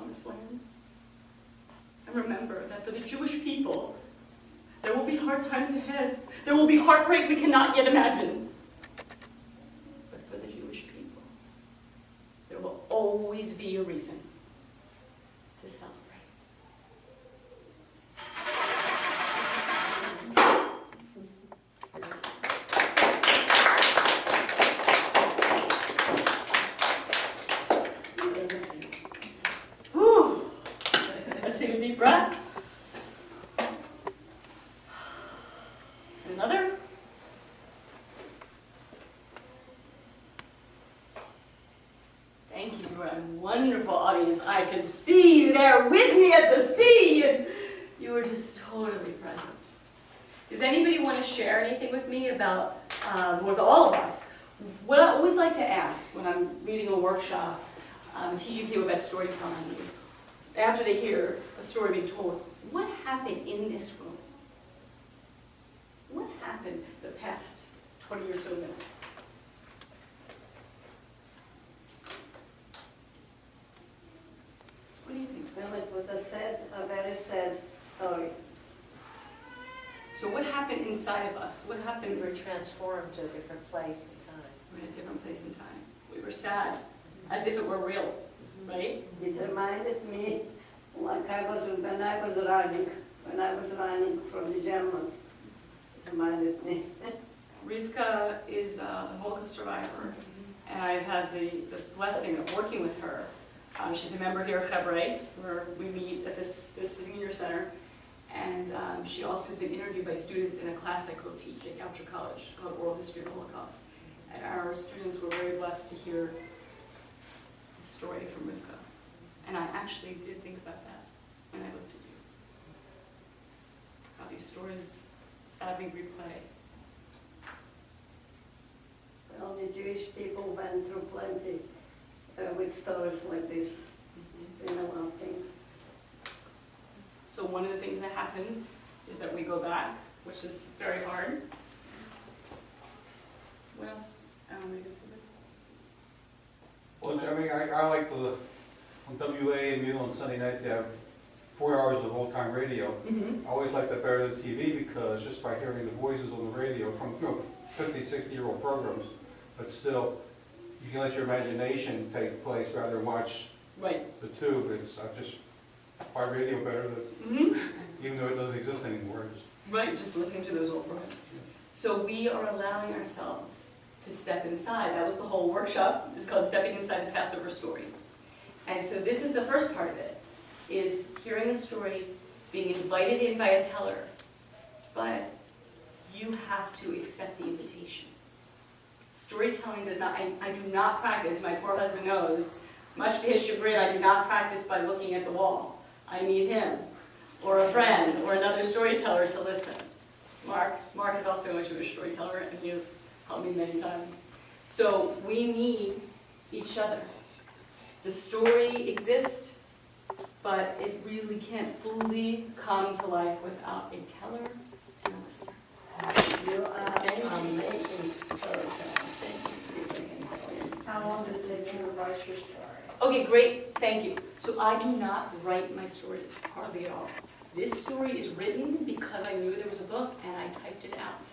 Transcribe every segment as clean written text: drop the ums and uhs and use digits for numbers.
promised land. And remember that for the Jewish people, there will be hard times ahead. There will be heartbreak we cannot yet imagine. But for the Jewish people, there will always be a reason to celebrate. Let's take a deep breath. Another. Thank you. You are a wonderful audience. I can see you there with me at the sea. And you were just totally present. Does anybody want to share anything with me about, with all of us? What I always like to ask when I'm leading a workshop, teaching people about storytelling is, after they hear a story being told, what happened in this room? What happened the past 20 or so minutes? What do you think? Well, it was a very sad story. So what happened inside of us? What happened? We were transformed to a different place and time. We're in a different place and time. We were sad, as if it were real, right? It reminded me, like when I was running from the Germans. It reminded me. Rivka is a Holocaust survivor, and I've had the blessing of working with her. She's a member here at Chevre, where we meet at this senior center, and she also has been interviewed by students in a class I co-teach at Goucher College called Oral History of the Holocaust. And our students were very blessed to hear the story from Rivka. And I actually did think about that when I looked at you. How these stories sadly replay. Well, the Jewish people went through plenty with stories like this. It's in a lot of things. So one of the things that happens is that we go back, which is very hard. What else? I don't know, you something? Well, I mean, I like on WA and Mule on Sunday night, they have 4 hours of old-time radio. I always like that better than TV because just by hearing the voices on the radio from 50, 60-year-old programs, but still, you can let your imagination take place rather than watch the tube. I just find radio better, than, even though it doesn't exist anymore. Right, just listening to those old programs. So we are allowing ourselves to step inside. That was the whole workshop. It's called Stepping Inside the Passover Story. And so this is the first part of it, is hearing a story, being invited in by a teller, but you have to accept the invitation. Storytelling does not, I do not practice, my poor husband knows, much to his chagrin, I do not practice by looking at the wall. I need him, or a friend, or another storyteller to listen. Mark is also a Jewish storyteller, and he has helped me many times. So we need each other. The story exists, but it really can't fully come to life without a teller and a listener. You are amazing storyteller. How long did it take you to write your story? Okay, great, thank you. So I do not write my stories, hardly at all. This story is written because I knew there was a book and I typed it out.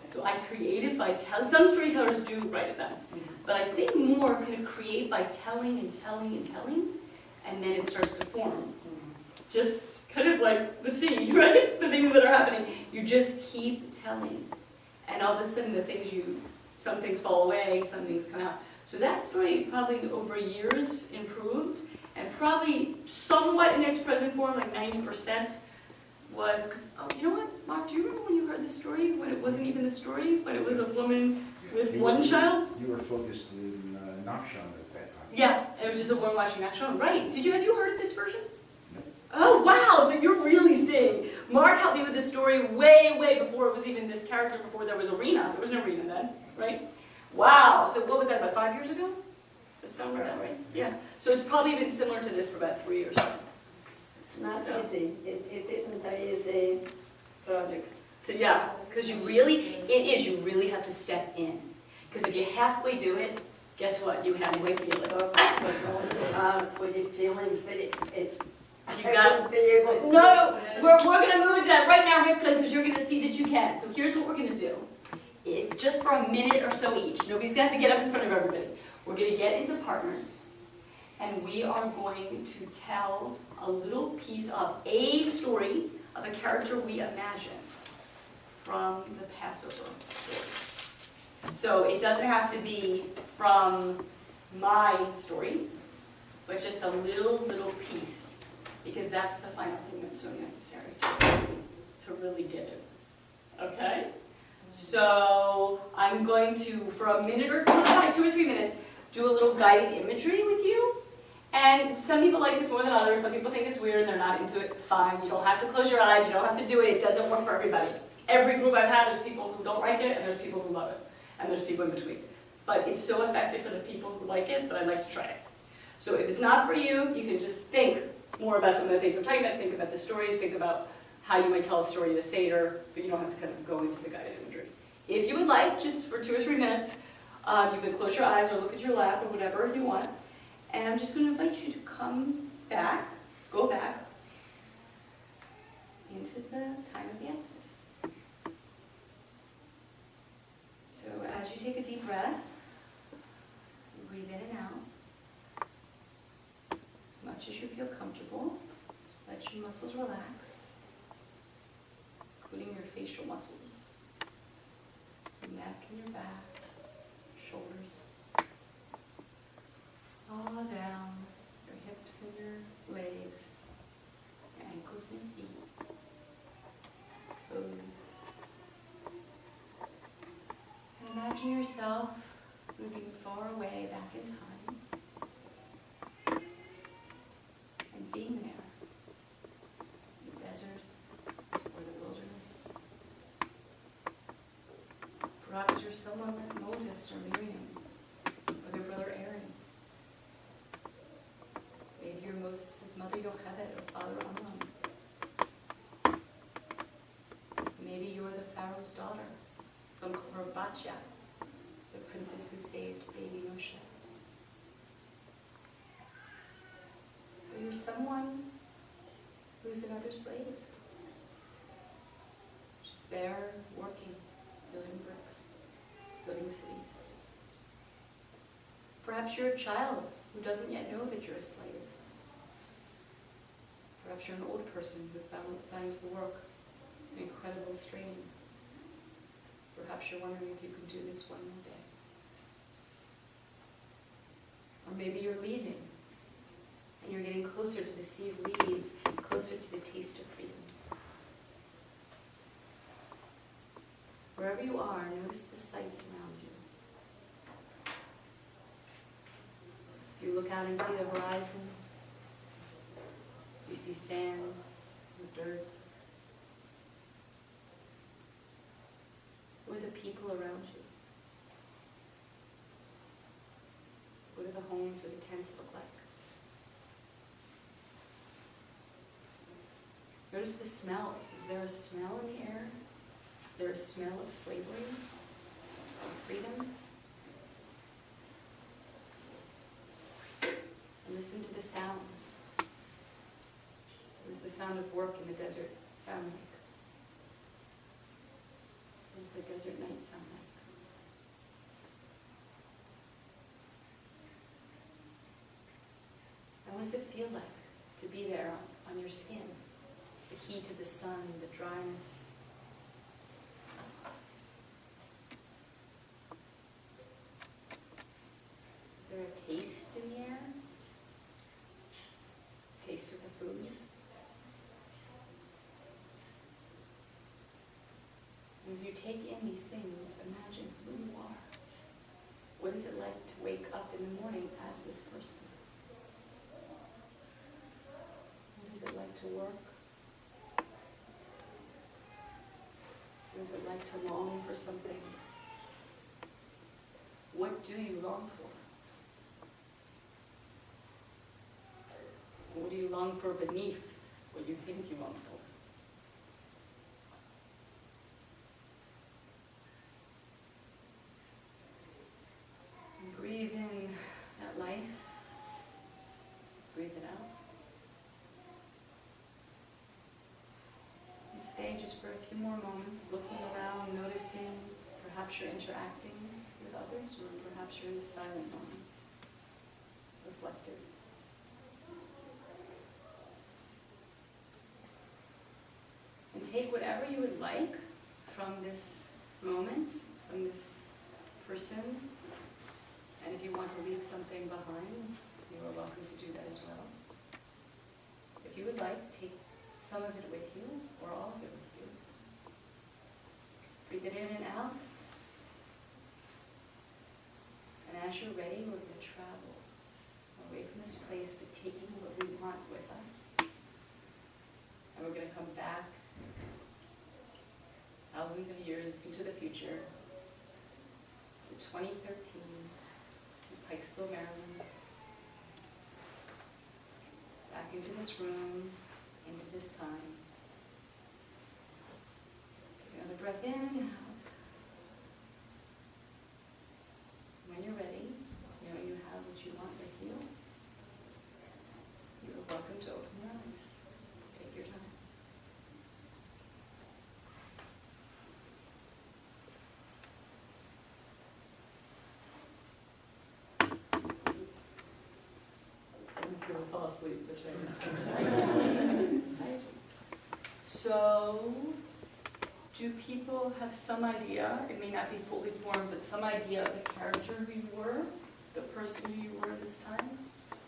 So I created by telling, some storytellers do write it down, but I think more kind of create by telling and telling and telling, and then it starts to form. Just kind of like the sea, right? The things that are happening. You just keep telling, and all of a sudden some things fall away, some things come out. So that story probably over years improved, and probably somewhat in its present form, like 90%, was, because, oh, you know what, Mark, do you remember when you heard this story, when it wasn't even the story, but it was a woman with one child? You were focused in Nachshon at that time. Yeah, it was just a woman watching Nachshon. Right. Have you heard of this version? No. Oh, wow, so you're really seeing. Mark helped me with this story way, way before it was even this character, before there was Arena. There was an Arena then, right? Wow, so what was that, about 5 years ago? Does that sound like that, right? Yeah. So it's probably been similar to this for about 3 years. It's not easy. It isn't an easy project. So yeah, because you really have to step in. Because if you halfway do it, guess what? You had way feeling. With your feelings, but it's. You got Be able to. No, we're gonna move into that right now, Rivka, because you're gonna see that you can. So here's what we're gonna do. Just for a minute or so each, nobody's gonna have to get up in front of everybody. We're gonna get into partners, and we are going to tell a little piece of a story of a character we imagine from the Passover story. So it doesn't have to be from my story, but just a little piece, because that's the final thing that's so necessary to really get it. Okay? So I'm going to, for a minute or 2 or 3 minutes, do a little guided imagery with you. And some people like this more than others. Some people think it's weird and they're not into it. Fine. You don't have to close your eyes. You don't have to do it. It doesn't work for everybody. Every group I've had, there's people who don't like it, and there's people who love it. And there's people in between. But it's so effective for the people who like it that I like to try it. So if it's not for you, you can just think more about some of the things I'm talking about. Think about the story. Think about how you might tell a story in a Seder, but you don't have to kind of go into the guided imagery. If you would like, just for 2 or 3 minutes, you can close your eyes or look at your lap or whatever you want. And I'm just going to invite you to come back, go back into the time of the Exodus. So as you take a deep breath, you breathe in and out. As much as you feel comfortable, just let your muscles relax, including your facial muscles, your neck and your back, shoulders, all down your hips and your legs, your ankles and your feet, toes. And imagine yourself moving far away back in time and being there in the desert or the wilderness. Perhaps you're someone like Moses or Miriam or their brother Aaron. Maybe you're Moses' mother Yocheved or father Amram. Maybe you're the Pharaoh's daughter. Some call her Batya, the princess who saved baby Moshe. Or you're someone who's another slave. Just there working, building bricks, building cities. Perhaps you're a child who doesn't yet know that you're a slave. Perhaps you're an old person who finds the work an incredible strain. Perhaps you're wondering if you can do this one more day. Or maybe you're leaving, and you're getting closer to the sea of reeds, closer to the taste of freedom. Wherever you are, notice the sights around you. If you look out and see the horizon, you see sand and dirt. What are the people around you? What do the homes or the tents look like? Notice the smells. Is there a smell in the air? Is there a smell of slavery, of freedom? And listen to the sounds. What does the sound of work in the desert sound like? What does the desert night sound like? And what does it feel like to be there on your skin? The heat of the sun, the dryness. Is there a taste in the air? Taste of the food? As you take in these things, imagine who you are. What is it like to wake up in the morning as this person? What is it like to work? What is it like to long for something? What do you long for? What do you long for beneath what you think you long for? And breathe in just for a few more moments, looking around, noticing perhaps you're interacting with others, or perhaps you're in a silent moment, reflective. And take whatever you would like from this moment, from this person. And if you want to leave something behind, you are welcome to do that as well. If you would like, take some of it with you, or all of it with you. Breathe it in and out. And as you're ready, we're going to travel away from this place, but taking what we want with us. And we're going to come back thousands of years into the future to 2013 in Pikesville, Maryland. Back into this room, into this time. Take another breath in and out. When you're ready, you know you have what you want with you. You're welcome to open your eyes. Take your time. Someone's going to fall asleep, which I understand. So, do people have some idea, it may not be fully formed, but some idea of the character who you were, the person who you were this time?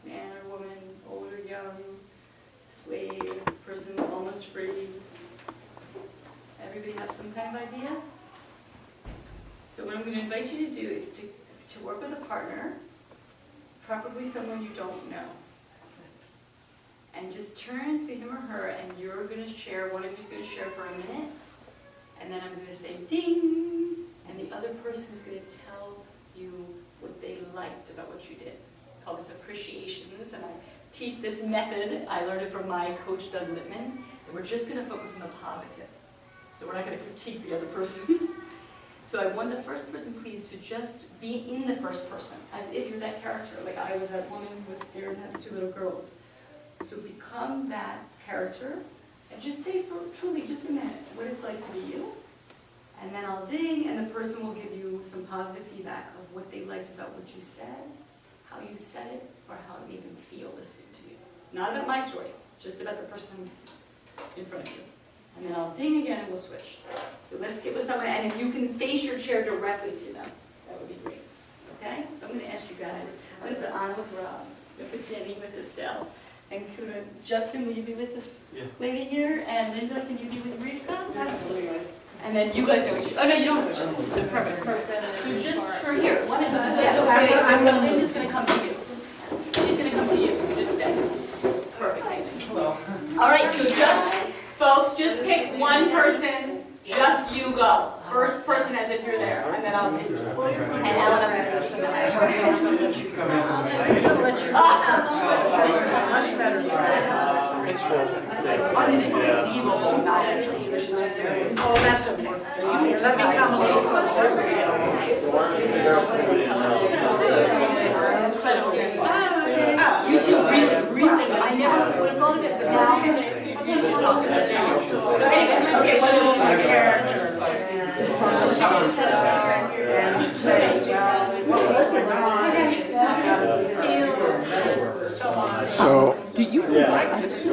Man or woman, old or young, slave, person almost free? Everybody have some kind of idea? So what I'm going to invite you to do is to work with a partner, preferably someone you don't know. And just turn to him or her, and you're going to share, one of you's going to share for a minute, and then I'm going to say ding, and the other person is going to tell you what they liked about what you did. I call this appreciations, and I teach this method. I learned it from my coach, Doug Littman, and we're just going to focus on the positive. So we're not going to critique the other person. So I want the first person, please, to just be in the first person, as if you're that character, like I was that woman who was scared and had 2 little girls. So become that character, and just say for truly just a minute what it's like to be you. And then I'll ding, and the person will give you some positive feedback of what they liked about what you said, how you said it, or how it made them feel listening to you. Not about my story, just about the person in front of you. And then I'll ding again, and we'll switch. So let's get with someone, and if you can face your chair directly to them, that would be great. Okay? So I'm going to ask you guys, I'm going to put Anna with Rob, I'm going to put Jenny with Estelle. And could Justin, will you be with this lady here? And Linda, can you be with Rivka? Absolutely. And then you guys know each other. Oh, no, you don't know each other. So perfect, perfect. So just for here. One is Linda's going to come to you. She's going to come to you. Just stay. Perfect, thanks. Hello. All right, so just, folks, just pick one person. Just you go. First person as if you're there. And then I'll do it. And Ellen, I'm going to listen to much better. Unbelievable knowledge. Oh, that's okay. Let me come a little closer. You two really, I never would have thought of it, but now she's talking. So anyway, okay, what is my character? And say, what was it? So, do you like this?